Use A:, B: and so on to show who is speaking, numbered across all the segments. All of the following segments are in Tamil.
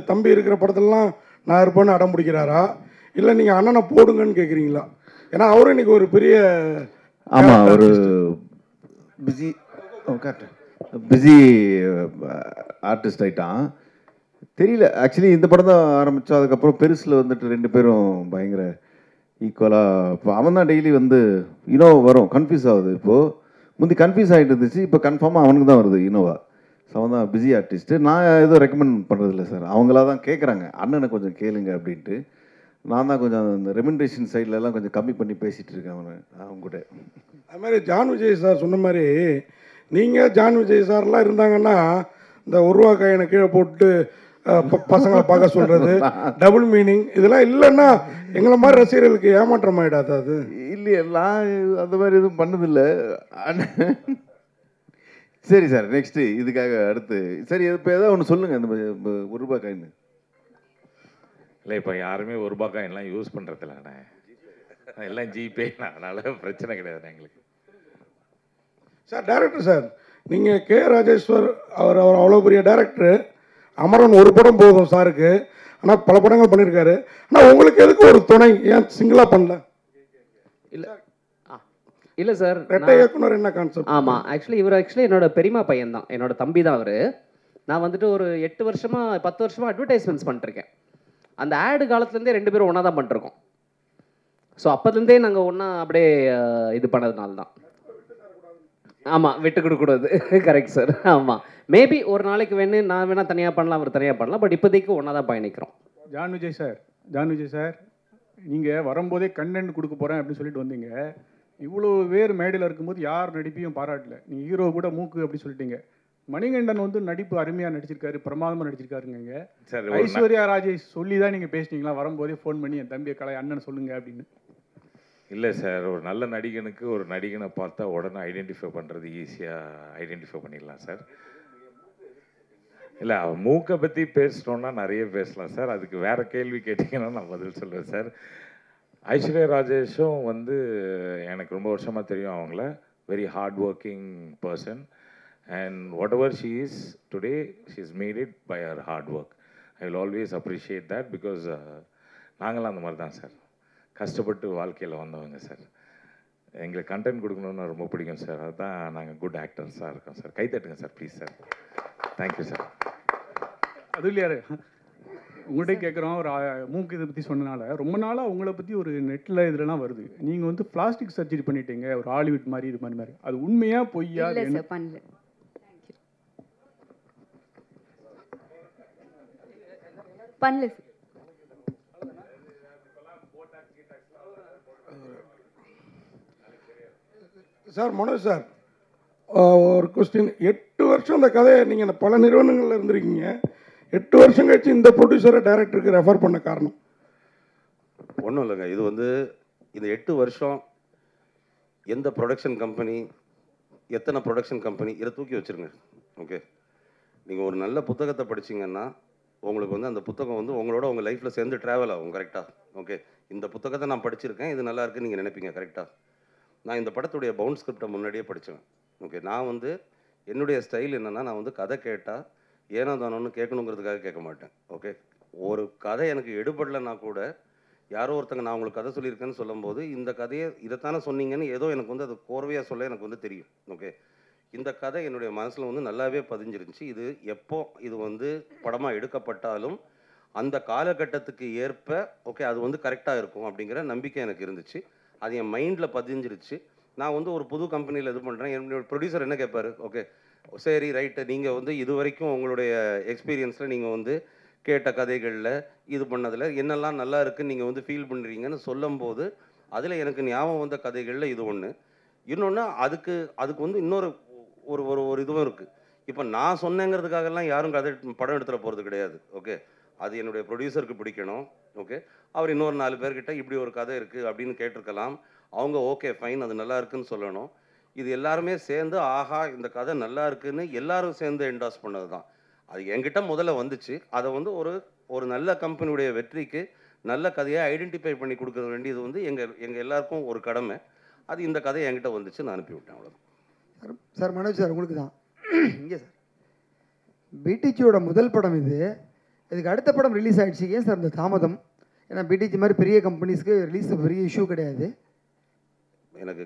A: தம்பி இருக்கிற படத்துலலாம் நான் இருப்பேன்னு அடம் பிடிக்கிறாரா, இல்லை நீங்கள் அண்ணனை போடுங்கன்னு கேட்குறீங்களா? ஏன்னா அவரும் இன்னைக்கு ஒரு பெரிய
B: ஆமாம், ஒரு பிஸி ஆர்டிஸ்ட் ஆகிட்டான். தெரியல, ஆக்சுவலி இந்த படம் தான் ஆரம்பித்தோம். அதுக்கப்புறம் பெருசில் வந்துட்டு ரெண்டு பேரும் பயங்கர ஈக்குவலாக. இப்போ அவன் தான் டெய்லி வந்து இனோவா வரும், கன்ஃபியூஸ் ஆகுது. இப்போது முந்தி கன்ஃபியூஸ் ஆகிட்டு இருந்துச்சு, இப்போ கன்ஃபார்மாக அவனுக்கு தான் வருது இனோவா. ஸோ அவன் தான் பிஸி ஆர்டிஸ்ட்டு. நான் எதுவும் ரெக்கமெண்ட் பண்ணுறதில்ல சார், அவங்களா தான் கேட்குறாங்க அண்ணனை கொஞ்சம் கேளுங்க அப்படின்ட்டு. நான் தான் கொஞ்சம் இந்த ரெமின்ரேஷன் சைட்லலாம் கொஞ்சம் கம்மி பண்ணி பேசிகிட்டு இருக்கேன் அவங்க கூட.
A: அது மாதிரி ஜான் விஜய் சார் சொன்ன மாதிரி நீங்கள் ஜான் விஜய் சார்லாம் இருந்தாங்கன்னா இந்த ஒரு காயினை கீழே போட்டு பசங்களை பார்க்க சொல்கிறது, டபுள் மீனிங் இதெல்லாம் இல்லைன்னா எங்களை மாதிரி ரசிகர்களுக்கு ஏமாற்றம் ஆகிடாது. அது
B: இல்லையே, நான் அந்த மாதிரி எதுவும் பண்ணதில்லை. சரி சார், நெக்ஸ்ட்டு இதுக்காக அடுத்து சரி இப்போ ஏதாவது ஒன்று சொல்லுங்கள். இந்த ஒரு ரூபாய் காயின்
C: இல்லை, இப்போ யாருமே ஒரு ரூபாய் காயின்லாம் யூஸ் பண்ணுறதில்லண்ணே, எல்லாம் ஜிபே. அதனால பிரச்சனை கிடையாது எங்களுக்கு.
A: சார் டைரக்டர் சார், நீங்கள் கே ராஜேஸ்வர் அவர் அவ்வளோ பெரிய டைரக்டர். அமரன் ஒரு படம் போதும் சாருக்கு, ஆனால் பல படங்கள் பண்ணியிருக்காரு. ஆனால் உங்களுக்கு எதுக்கு ஒரு துணை, ஏன் சிங்கிளாக பண்ணல?
D: இல்லை சார்,
A: ரெட்டை இயக்குனர் என்ன கான்செப்ட்?
D: ஆமாம், ஆக்சுவலி என்னோட பெரியமா பையன் தான், என்னோட தம்பி தான் அவர். நான் வந்துட்டு ஒரு 8 வருஷமாக 10 வருஷமாக அட்வர்டைஸ்மெண்ட்ஸ் பண்ணிட்டுருக்கேன். அந்த ஆடு காலத்துலேருந்தே ரெண்டு பேரும் ஒன்றா தான் பண்ணிருக்கோம். ஸோ அப்போதுலேருந்தே நாங்கள் ஒன்றா அப்படியே இது பண்ணதுனால தான். ஆமாம், விட்டு கொடுக்கூடாது. Correct sir. ஆமாம், மேபி ஒரு நாளைக்கு நான் வேணால் தனியாக பண்ணலாம், அவர் தனியாக பண்ணலாம். பட் இப்போதைக்கு ஒன்றா தான் பயணிக்கிறோம்.
E: ஜான் விஜய் சார், நீங்கள் வரும்போதே கண்டென்ட் கொடுக்க போகிறேன் அப்படின்னு சொல்லிட்டு வந்தீங்க. இவ்வளோ பேர் மேடையில் இருக்கும்போது யார் நடிப்பையும் பாராட்டல. நீங்கள் ஹீரோ கூட மூக்கு அப்படி சொல்லிட்டீங்க. மணிகண்டன் வந்து நடிப்பு அருமையாக நடிச்சிருக்காரு, பிரமாதமாக நடிச்சிருக்காருங்க. ஐஸ்வர்யா ராஜேஷ் சொல்லி தான் நீங்கள் பேசினீங்களா வரும்போதே ஃபோன் பண்ணி என் தம்பியை கலை அண்ணன் சொல்லுங்க அப்படின்னு?
C: இல்லை சார், ஒரு நல்ல நடிகனுக்கு ஒரு நடிகனை பார்த்தா உடனே ஐடென்டிஃபை பண்ணுறது ஈஸியாக ஐடென்டிஃபை பண்ணிடலாம் சார். இல்லை, அவன் மூக்கை பற்றி பேசினோன்னா நிறைய பேசலாம் சார். அதுக்கு வேறு கேள்வி கேட்டிங்கன்னா நான் பதில் சொல்லுவேன் சார். ஐஸ்வர்யா ராஜேஷும் வந்து எனக்கு ரொம்ப வருஷமாக தெரியும். அவங்கள very hard working person, and whatever she is today she is made it by her hard work. I will always appreciate that, because நாங்களாம் அந்த மாதிரி தான் சார், கஷ்டப்பட்டு வாழ்க்கையில் வந்தவங்க சார். எங்களுக்கு கண்டென்ட் கொடுக்கணுன்னு ரொம்ப பிடிக்கும் சார். அதுதான் நாங்கள் குட் ஆக்டர்ஸாக இருக்கோம் சார். கைத்தட்டுங்க sir please sir. Thank you sir.
E: அது இல்லையாரு, உங்கள்கிட்ட கேட்குறோம். ஒரு மூக்கு இதை பற்றி சொன்னனால ரொம்ப நாளாக உங்களை பற்றி ஒரு நெட்டில் இதுலலாம் வருது. நீங்கள் வந்து பிளாஸ்டிக் சர்ஜரி பண்ணிட்டீங்க, ஒரு ஹாலிவுட் மாதிரி இது மாதிரி. அது உண்மையா பொய்யா?
F: பண்ணல.
A: சார் மனோஜ் சார், ஒரு கொஸ்டின். 8 வருஷம் இந்த கதையை நீங்கள் இந்த பல நிறுவனங்களில் இருந்திருக்கீங்க. 8 வருஷம் கழிச்சு இந்த ப்ரொடியூசரை டைரக்டருக்கு ரெஃபர் பண்ண காரணம்?
G: ஒன்றும் இல்லைங்க, இது வந்து இந்த 8 வருஷம் எந்த ப்ரொடக்ஷன் கம்பெனி, எத்தனை ப்ரொடக்ஷன் கம்பெனி, இதை தூக்கி வச்சுருங்க. ஓகே, நீங்கள் ஒரு நல்ல புத்தகத்தை படிச்சிங்கன்னா உங்களுக்கு வந்து அந்த புத்தகம் வந்து உங்களோட உங்கள் லைஃப்பில் சேர்ந்து ட்ராவல் ஆகும். கரெக்டாக? ஓகே, இந்த புத்தகத்தை நான் படிச்சிருக்கேன், இது நல்லா இருக்குன்னு நீங்கள் நினைப்பீங்க. கரெக்டாக? நான் இந்த படத்துடைய பவுண்ட் ஸ்கிரிப்டை முன்னாடியே படித்தேன். ஓகே, நான் வந்து என்னுடைய ஸ்டைல் என்னென்னா, நான் வந்து கதை கேட்டால் ஏனோ தானோன்னு கேட்கணுங்கிறதுக்காக கேட்க மாட்டேன். ஓகே, ஒரு கதை எனக்கு எடுபடலைன்னா கூட யாரோ ஒருத்தங்க நான் உங்களுக்கு கதை சொல்லியிருக்கேன்னு சொல்லும்போது இந்த கதையை இதைத்தானே சொன்னீங்கன்னு ஏதோ எனக்கு வந்து அது கோர்வையாக சொல்ல எனக்கு வந்து தெரியும். ஓகே, இந்த கதை என்னுடைய மனசில் வந்து நல்லாவே பதிஞ்சிருந்துச்சு. இது எப்போ இது வந்து படமாக எடுக்கப்பட்டாலும் அந்த காலகட்டத்துக்கு ஏற்ப ஓகே அது வந்து கரெக்டாக இருக்கும் அப்படிங்கிற நம்பிக்கை எனக்கு இருந்துச்சு. அது என் மைண்டில் பதிஞ்சிருச்சு. நான் வந்து ஒரு புது கம்பெனியில் இது பண்ணுறேன். என்னோட ப்ரொடியூசர் என்ன கேட்பார், ஓகே சரி ரைட்டு, நீங்கள் வந்து இது வரைக்கும் உங்களுடைய எக்ஸ்பீரியன்ஸில் நீங்கள் வந்து கேட்ட கதைகளில் இது பண்ணதில் என்னெல்லாம் நல்லா இருக்குன்னு நீங்கள் வந்து ஃபீல் பண்ணுறீங்கன்னு சொல்லும்போது அதில் எனக்கு ஞாபகம் வந்த கதைகளில் இது ஒன்று. இன்னொன்று அதுக்கு வந்து இன்னொரு ஒரு ஒரு ஒரு இதுவும் இருக்குது. இப்போ நான் சொன்னேங்கிறதுக்காகலாம் யாரும் கதை படம் எடுத்துகிற போகிறது கிடையாது. ஓகே, அது என்னுடைய ப்ரொடியூசருக்கு பிடிக்கணும். ஓகே, அவர் இன்னொரு 4 பேர்கிட்ட இப்படி ஒரு கதை இருக்குது அப்படின்னு கேட்டிருக்கலாம். அவங்க ஓகே ஃபைன் அது நல்லா இருக்குன்னு சொல்லணும். இது எல்லாருமே சேர்ந்து ஆஹா இந்த கதை நல்லா இருக்குன்னு எல்லாரும் சேர்ந்து என்டாஸ் பண்ணது தான். அது என்கிட்ட முதல்ல வந்துச்சு. அதை வந்து ஒரு நல்ல கம்பெனியுடைய வெற்றிக்கு நல்ல கதையை ஐடென்டிஃபை பண்ணி கொடுக்க வேண்டியது வந்து எங்கள் எல்லாருக்கும் ஒரு கடமை. அது இந்த கதையை என்கிட்ட வந்துச்சு, நான் அனுப்பிவிட்டேன். அவ்வளோதான்
H: சார். மனோஜ் சார், உங்களுக்கு தான். இங்கே சார், பிடிச்சியோட முதல் படம் இது.
F: இதுக்கு அடுத்த படம் ரிலீஸ் ஆகிடுச்சு, ஏன் சார் இந்த தாமதம்? ஏன்னா பிடிஜி மாதிரி பெரிய கம்பெனிஸ்க்கு ரிலீஸ் பெரிய இஷ்யூ கிடையாது.
G: எனக்கு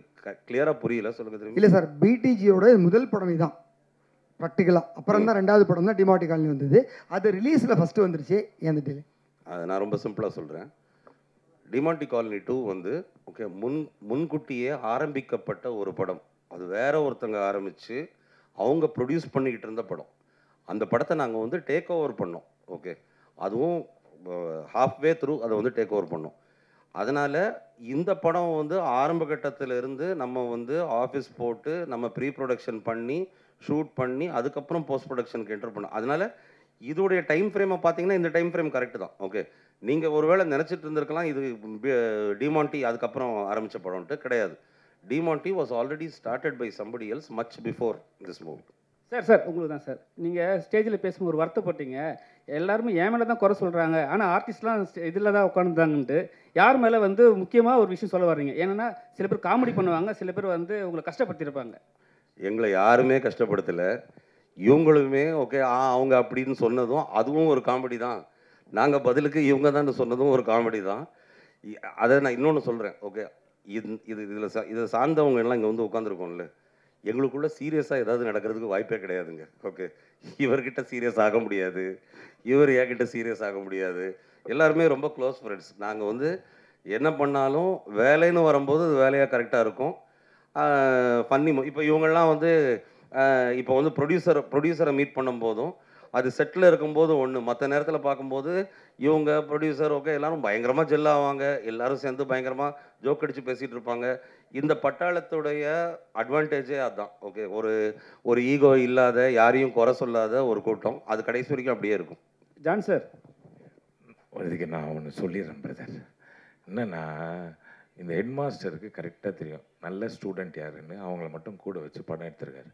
G: கிளியராக புரியல, சொல்லுங்க திரும்பி.
F: இல்லை சார், பிடிஜியோட முதல் படம் இதான் ப்ராக்டிக்கலாக. அப்புறம் தான் ரெண்டாவது படம் தான் டிமார்டி காலனி வந்தது. அது ரிலீஸில் ஃபஸ்ட்டு வந்துருச்சு, ஏன் அந்த டிலே?
G: அது நான் ரொம்ப சிம்பிளாக சொல்கிறேன். டிமார்டி காலனி 2 வந்து ஓகே முன்கூட்டியே ஆரம்பிக்கப்பட்ட ஒரு படம். அது வேற ஒருத்தங்க ஆரம்பித்து அவங்க ப்ரொடியூஸ் பண்ணிக்கிட்டு இருந்த படம். அந்த படத்தை நாங்கள் வந்து டேக் ஓவர் பண்ணோம். ஓகே, அதுவும் ஹாஃப்வே த்ரூ அதை வந்து டேக் ஓவர் பண்ணோம். அதனால் இந்த படம் வந்து ஆரம்ப கட்டத்திலிருந்து நம்ம வந்து ஆஃபீஸ் போட்டு நம்ம ப்ரீ ப்ரொடக்ஷன் பண்ணி ஷூட் பண்ணி அதுக்கப்புறம் போஸ்ட் ப்ரொடக்ஷனுக்கு என்டர் பண்ணோம். அதனால் இதோடைய டைம் ஃப்ரேமை பார்த்தீங்கன்னா இந்த டைம் ஃப்ரேம் கரெக்டு தான். ஓகே, நீங்கள் ஒருவேளை நினச்சிட்டு இருந்திருக்கலாம் இது டிமாண்டி அதுக்கப்புறம் ஆரம்பித்த படம்ட்டு. கிடையாது. Demonte was already started by somebody else much before this movie.
E: Sir உங்களுக்கு தான் சார், நீங்கள் ஸ்டேஜில் பேசும்போது ஒரு வருத்தப்பட்டீங்க, எல்லாருமே என் மேலே தான் குறை சொல்கிறாங்க, ஆனால் ஆர்டிஸ்ட்லாம் இதில் தான் உட்காந்துதாங்கன்ட்டு. யார் மேலே வந்து முக்கியமாக ஒரு விஷயம் சொல்ல வர்றீங்க? ஏன்னா சில பேர் காமெடி பண்ணுவாங்க, சில பேர் வந்து உங்களை கஷ்டப்படுத்தியிருப்பாங்க.
G: எங்களை யாருமே கஷ்டப்படுத்தலை. இவங்களுமே ஓகே அவங்க அப்படின்னு சொன்னதும் அதுவும் ஒரு காமெடி தான். நாங்கள் பதிலுக்கு இவங்க தான் சொன்னதும் ஒரு காமெடி தான். அதை நான் இன்னொன்று சொல்கிறேன். ஓகே, இதை சார்ந்தவங்க எல்லாம் இங்கே வந்து உட்காந்துருக்கோம்ல, எங்களுக்குள்ளே சீரியஸாக ஏதாவது நடக்கிறதுக்கு வாய்ப்பே கிடையாதுங்க. ஓகே, இவர்கிட்ட சீரியஸ் ஆக முடியாது, இவர் என்கிட்ட சீரியஸ் ஆக முடியாது. எல்லாருமே ரொம்ப க்ளோஸ் ஃப்ரெண்ட்ஸ். நாங்கள் வந்து என்ன பண்ணாலும் வேலைன்னு வரும்போது அது வேலையாக கரெக்டாக இருக்கும். ஃபன்னி இப்போ இவங்கெல்லாம் வந்து இப்போ வந்து ப்ரொடியூசரை மீட் பண்ணும்போதும் அது செட்டில் இருக்கும்போது ஒன்று, மற்ற நேரத்தில் பார்க்கும்போது இவங்க ப்ரொடியூசர் ஓகே எல்லாரும் பயங்கரமாக ஜெல் ஆவாங்க, எல்லாரும் சேர்ந்து பயங்கரமாக ஜோக் அடித்து பேசிகிட்டு இருப்பாங்க. இந்த பட்டாளத்துடைய அட்வான்டேஜே அதுதான். ஓகே, ஒரு ஈகோ இல்லாத யாரையும் குறை சொல்லாத ஒரு கூட்டம். அது கடைசி வரைக்கும் அப்படியே இருக்கும்.
E: ஜான் சார்,
C: இதுக்கு நான் ஒன்று சொல்லிடுறேன் பிரதர். என்னன்னா இந்த ஹெட் மாஸ்டருக்கு கரெக்டாக தெரியும் நல்ல ஸ்டூடெண்ட் யாருன்னு. அவங்கள மட்டும் கூட வச்சு படம் எடுத்திருக்காரு.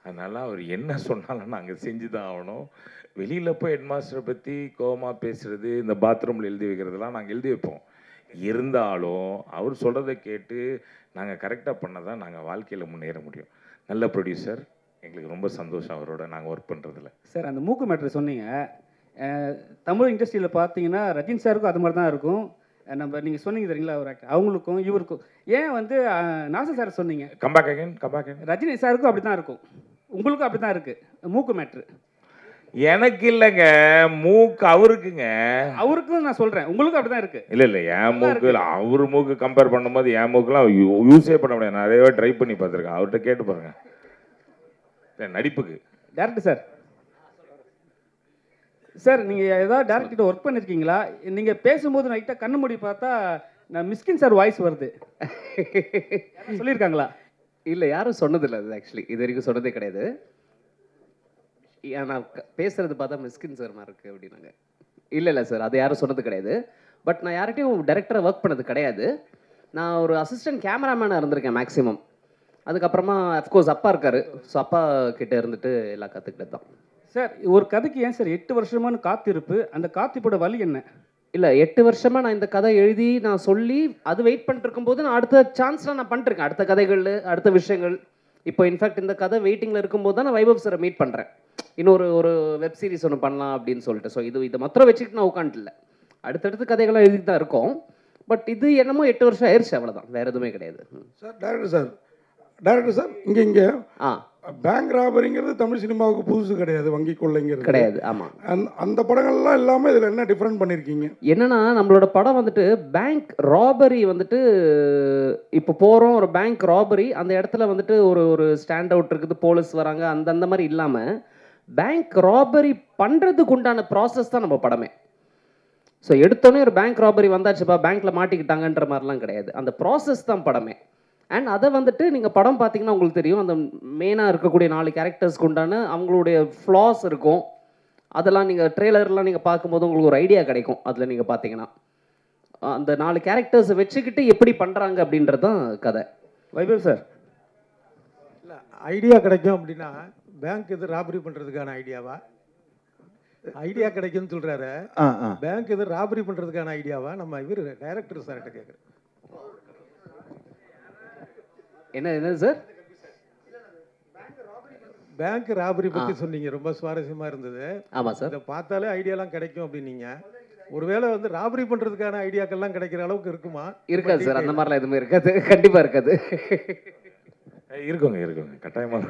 C: அதனால் அவர் என்ன சொன்னாலும் நாங்கள் செஞ்சு தான் ஆகணும். வெளியில் போய் ஹெட் மாஸ்டரை பற்றி கோவமாக பேசுகிறது, இந்த பாத்ரூமில் எழுதி வைக்கிறதுலாம் நாங்கள் எழுதி வைப்போம். இருந்தாலும் அவர் சொல்கிறத கேட்டு நாங்கள் கரெக்டாக பண்ண தான் நாங்கள் வாழ்க்கையில் முன்னேற முடியும். நல்ல ப்ரொடியூசர், எங்களுக்கு ரொம்ப சந்தோஷம் அவரோட நாங்கள் ஒர்க் பண்ணுறதுல.
E: சார் அந்த மூக்கு மேட்ரு சொன்னீங்க. தமிழ் இண்டஸ்ட்ரியில் பார்த்தீங்கன்னா ரஜினி சாருக்கும் அது மாதிரி தான் இருக்கும். நம்ம நீங்கள் சொன்னீங்க தெரியுங்களா, ஒரு ஆக்டர் அவங்களுக்கும் இவருக்கும். ஏன் வந்து நாசர் சார் சொன்னீங்க,
C: கம்பேக் அகைன்.
E: ரஜினி சாருக்கும் அப்படி தான் இருக்கும், உங்களுக்கும் அப்படி தான் இருக்குது மூக்கு மேட்ரு.
C: எனக்கு இல்லைங்க, மூக்கு அவருக்குங்க.
E: அவருக்கும் நான் சொல்கிறேன், உங்களுக்கும் அப்படி தான் இருக்குது.
C: இல்லை என் மூக்கு அவர் மூக்கு கம்பேர் பண்ணும்போது என் மூக்குலாம் யூஸே பண்ண முடியாது. நிறையவே ட்ரை பண்ணி பார்த்துருக்கேன். அவர்கிட்ட கேட்டு பாருங்க. நடிப்புக்கு
E: டேரக்டர் சார், சார் நீங்கள் ஏதாவது டேரக்டர்கிட்ட ஒர்க் பண்ணியிருக்கீங்களா? நீங்கள் பேசும்போது நைட்டாக கண்ணு மூடி பார்த்தா நான் மிஸ்கின் சார் வாய்ஸ் வருது, சொல்லியிருக்காங்களா?
D: இல்லை, யாரும் சொன்னதில்லை. அது ஆக்சுவலி இது வரைக்கும் சொன்னதே கிடையாது. நான் பேசுகிறது பார்த்தா மிஸ்கின் சார் மாதிரி இருக்குது அப்படின்னாங்க. இல்லை சார், அது யாரும் சொன்னது கிடையாது. பட் நான் யார்கிட்டையும் டைரக்டராக ஒர்க் பண்ணது கிடையாது. நான் ஒரு அசிஸ்டன்ட் கேமராமேனாக இருந்திருக்கேன் மேக்ஸிமம். அதுக்கப்புறமா அஃப்கோர்ஸ் அப்பா இருக்கார். ஸோ அப்பா கிட்டே இருந்துட்டு எல்லாம் கற்றுக்கிட்டது தான்.
E: சார் ஒரு கதைக்கு ஏன் சார் 8 வருஷமான காத்திருப்பு? அந்த காத்திருப்போட வழி என்ன?
D: இல்லை, 8 வருஷமாக நான் இந்த கதை எழுதி நான் சொல்லி அது வெயிட் பண்ணிட்டு இருக்கும்போது நான் அடுத்த சான்ஸ்லாம் நான் பண்ணிட்டுருக்கேன். அடுத்த கதைகள், அடுத்த விஷயங்கள். இப்போ இன்ஃபேக்ட் இந்த கதை வெயிட்டிங்கில் இருக்கும்போது தான் நான் வைபவ் சாரை மீட் பண்ணுறேன். இன்னொரு வெப் சீரிஸ் ஒன்று பண்ணலாம் அப்படின்னு சொல்லிட்டு. ஸோ இதை மாத்திரம் வச்சுக்கிட்டு நான் உட்காந்துல அடுத்தடுத்து கதைகள்லாம் எழுதி தான் இருக்கோம். பட் இது என்னமோ 8 வருஷம் ஆயிடுச்சு, அவ்வளோதான், வேறு எதுவுமே கிடையாது.
A: சார் டேரக்டர் சார் இங்கே பேங்க் ராபரிங்கிறது தமிழ் சினிமாவுக்கு புதுசு கிடையாது, வங்கி கொள்ளைங்கிறது
D: கிடையாது. ஆமாம்,
A: அந்த படங்கள்லாம் இல்லாமல் இதில் என்ன டிஃப்ரெண்ட் பண்ணியிருக்கீங்க?
D: என்னன்னா நம்மளோட படம் வந்துட்டு பேங்க் ராபரி வந்துட்டு இப்போ போகிறோம், ஒரு பேங்க் ராபரி, அந்த இடத்துல வந்துட்டு ஒரு ஸ்டாண்ட் அவுட் இருக்குது, போலீஸ் வராங்க, அந்த மாதிரி இல்லாமல் பேங்க் ராபரி பண்ணுறதுக்கு உண்டான ப்ராசஸ் தான் நம்ம படமே. ஸோ எடுத்தோடனே ஒரு பேங்க் ராபரி வந்தாச்சுப்பா பேங்க்கில் மாட்டிக்கிட்டாங்கன்ற மாதிரிலாம் கிடையாது. அந்த ப்ராசஸ் தான் படமே. அண்ட் அதை வந்துட்டு நீங்கள் படம் பார்த்தீங்கன்னா உங்களுக்கு தெரியும், அந்த மெயினாக இருக்கக்கூடிய 4 கேரக்டர்ஸ்க்கு உண்டான அவங்களுடைய ஃப்ளாஸ் இருக்கும். அதெல்லாம் நீங்கள் ட்ரெய்லர்லாம் நீங்கள் பார்க்கும்போது உங்களுக்கு ஒரு ஐடியா கிடைக்கும். அதில் நீங்கள் பார்த்தீங்கன்னா அந்த 4 கேரக்டர்ஸை வச்சுக்கிட்டு எப்படி பண்ணுறாங்க அப்படின்றது தான் கதை.
E: வைபவ் சார்,
H: இல்லை ஐடியா கிடைக்கும் அப்படின்னா பேங்க் எது ராபரி பண்ணுறதுக்கான ஐடியாவா? ஐடியா கிடைக்கும்னு சொல்கிறாரு. பேங்க் எது ராபரி பண்ணுறதுக்கான ஐடியாவா? நம்ம இவர் டைரக்டர் சார்கிட்ட கேட்குறேன்.
D: என்ன சார்?
H: பேங்க் ராபரி பற்றி சொன்னீங்க, ரொம்ப சுவாரஸ்யமாக இருந்தது.
D: ஆமாம் சார்.
H: இதை பார்த்தாலே ஐடியாலாம் கிடைக்கும் அப்படின்னீங்க. ஒருவேளை வந்து ராபரி பண்ணுறதுக்கான ஐடியாக்கள்லாம் கிடைக்கிற அளவுக்கு இருக்குமா?
D: இருக்காது சார், அந்த மாதிரிலாம் எதுவுமே இருக்காது, கண்டிப்பாக இருக்காது.
C: இருக்குங்க கட்டாயமாக.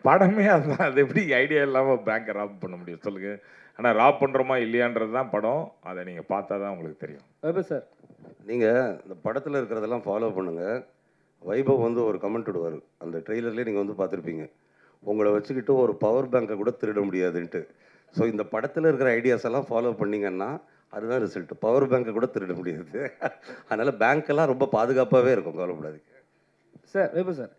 C: படமே அதுதான். அது எப்படி ஐடியா இல்லாமல் பேங்க்கை ராப் பண்ண முடியும் சொல்லுங்கள். ஆனால் ராப் பண்ணுறோமா இல்லையான்றது தான் படம். அதை நீங்கள் பார்த்தா தான் உங்களுக்கு தெரியும்.
D: வைபவ் சார்,
G: நீங்கள் இந்த படத்தில் இருக்கிறதெல்லாம் ஃபாலோ பண்ணுங்கள். வைபவ் வந்து ஒரு கமெண்ட் விடுவார், அந்த ட்ரெய்லர்லேயே நீங்கள் வந்து பார்த்துருப்பீங்க, உங்களை வச்சுக்கிட்டு ஒரு பவர் பேங்கை கூட திருட முடியாதுன்ட்டு. ஸோ இந்த படத்தில் இருக்கிற ஐடியாஸ் எல்லாம் ஃபாலோ பண்ணிங்கன்னா அதுதான் ரிசல்ட். பவர் பேங்கை கூட திருட முடியாது. அதனால் பேங்க்கெல்லாம் ரொம்ப பாதுகாப்பாகவே இருக்கும், கவலைப்படாது.
I: சார் வைபவ் சார்,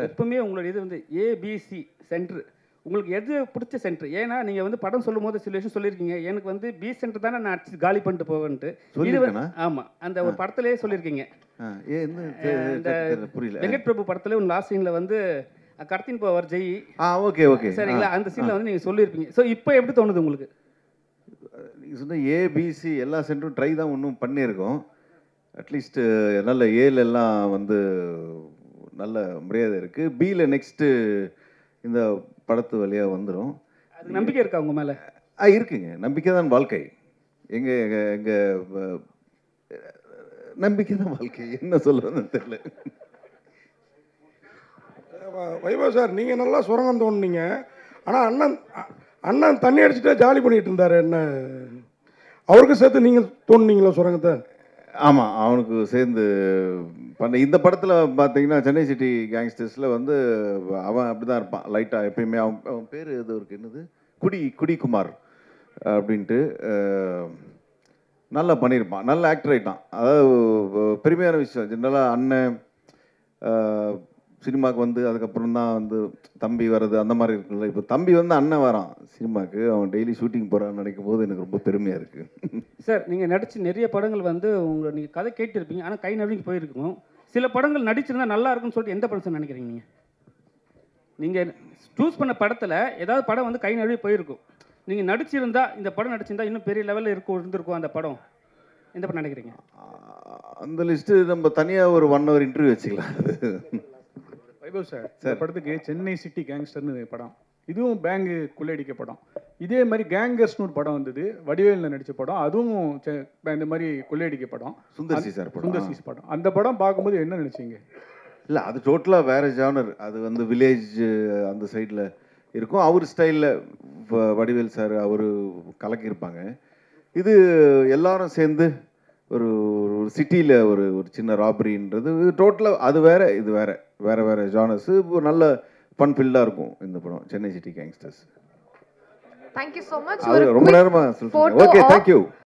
I: எப்பவுமே உங்களோட இது வந்து ஏபிசி சென்டர், உங்களுக்கு எது பிடிச்ச சென்டர்? ஏன்னா நீங்கள் வந்து படம் சொல்லும் போது சில விஷயம் சொல்லியிருக்கீங்க, எனக்கு வந்து பி சென்டர் தானே நான் அடிச்சு காலி பண்ணிட்டு போவேன்ட்டு. இது ஆமாம், அந்த ஒரு படத்துலேயே சொல்லியிருக்கீங்க.
B: புரியல.
I: வெங்கட் பிரபு படத்துல ஒரு லாஸ்ட் சீனில் வந்து கடத்தின் போவார் ஜெய்.
B: ஓகே
I: சரிங்களா, அந்த சீனில் வந்து நீங்கள் சொல்லியிருப்பீங்க. ஸோ இப்போ எப்படி தோணுது உங்களுக்கு?
B: நீங்கள் சொன்ன ஏபிசி எல்லா சென்டரும் ட்ரை தான் ஒன்றும் பண்ணியிருக்கோம். அட்லீஸ்ட்டு நல்ல ஏலெல்லாம் வந்து நல்ல மரியாதை இருக்குது. பியில் நெக்ஸ்ட்டு இந்த படத்து வழியாக வந்துடும்.
I: அது நம்பிக்கை இருக்கா உங்கள் மேலே?
B: இருக்குங்க, நம்பிக்கை தான் வாழ்க்கை. எங்கள் நம்பிக்கை தான் வாழ்க்கை, என்ன சொல்கிறதுன்னு தெரியல.
A: வைபவ் சார், நீங்கள் நல்லா சுரங்கம் தோணுனீங்க. ஆனால் அண்ணன் தண்ணி அடிச்சுட்டே ஜாலி பண்ணிட்டு இருந்தார். என்ன அவருக்கு சேர்த்து நீங்கள் தோணுனீங்களா சுரங்கத்தை?
B: ஆமாம், அவனுக்கு சேர்ந்து பண்ண இந்த படத்தில் பார்த்தீங்கன்னா சென்னை சிட்டி கேங்ஸ்டர்ஸில் வந்து அவன் அப்படி தான் இருப்பான் லைட்டாக எப்பயுமே. அவன் பேர் எது இருக்கு, என்னது, குடிக்குமார் அப்படின்ட்டு நல்லா பண்ணியிருப்பான், நல்ல ஆக்டர் ஆகிட்டான். அதாவது பெருமையான விஷயம். ஜென்ரலாக அண்ணன் சினிமாவுக்கு வந்து அதுக்கப்புறம் தான் வந்து தம்பி வர்றது அந்த மாதிரி இருக்குல்ல. இப்போ தம்பி வந்து அண்ணன் வரான் சினிமாவுக்கு, அவன் டெய்லி ஷூட்டிங் போகிறான்னு நினைக்கும் போது எனக்கு ரொம்ப பெருமையாக இருக்குது.
I: சார், நீங்கள் நடித்து நிறைய படங்கள் வந்து உங்களை நீங்கள் கதை கேட்டிருப்பீங்க, ஆனால் கை நடுங்கி போயிருக்கணும். சில படங்கள் நடிச்சிருந்தா நல்லா இருக்குன்னு சொல்லிட்டு எந்த படம் சார் நினைக்கிறீங்க? நீங்கள் சூஸ் பண்ண படத்தில் ஏதாவது படம் வந்து கை நழுவி போயிருக்கும், நீங்கள் நடிச்சிருந்தா இந்த படம் நடிச்சிருந்தா இன்னும் பெரிய லெவலில் இருந்திருக்கும் அந்த படம், எந்த படம் நினைக்கிறீங்க?
B: அந்த லிஸ்ட்டு நம்ம தனியாக ஒரு 1 hour இன்டர்வியூ வச்சுக்கலாம்.
E: வைபவ் சார், இந்த படத்துக்கு சென்னை சிட்டி கேங்ஸ்டர்னு படம், இதுவும் பேங்கு கொள்ளையடிக்க படம். இதே மாதிரி கேங்கர்ஸ்னு ஒரு படம் வந்தது, வடிவேலில் நடித்த படம், அதுவும் இந்த மாதிரி கொள்ளையடிக்க படம்.
B: சுந்தர்சி சார் படம்.
E: சுந்தர்சி படம். அந்த படம் பார்க்கும்போது என்ன நினச்சிங்க?
B: இல்லை, அது டோட்டலாக வேறு ஜானர். அது வந்து வில்லேஜ் அந்த சைடில் இருக்கும். அவர் ஸ்டைலில் வடிவேல் சார் அவர் கலக்கியிருப்பாங்க. இது எல்லாரும் சேர்ந்து ஒரு சிட்டியில் ஒரு சின்ன ராபரின்றது டோட்டலாக அது வேறு, இது வேறு ஜானர்ஸு. இப்போ நல்ல ஃபன் ஃபில்டாக இருக்கும் இந்த படம் Chennai city gangsters.
J: Thank you so much.
B: ரொம்ப நேரமாக சொல்லுங்கள். Okay, thank you.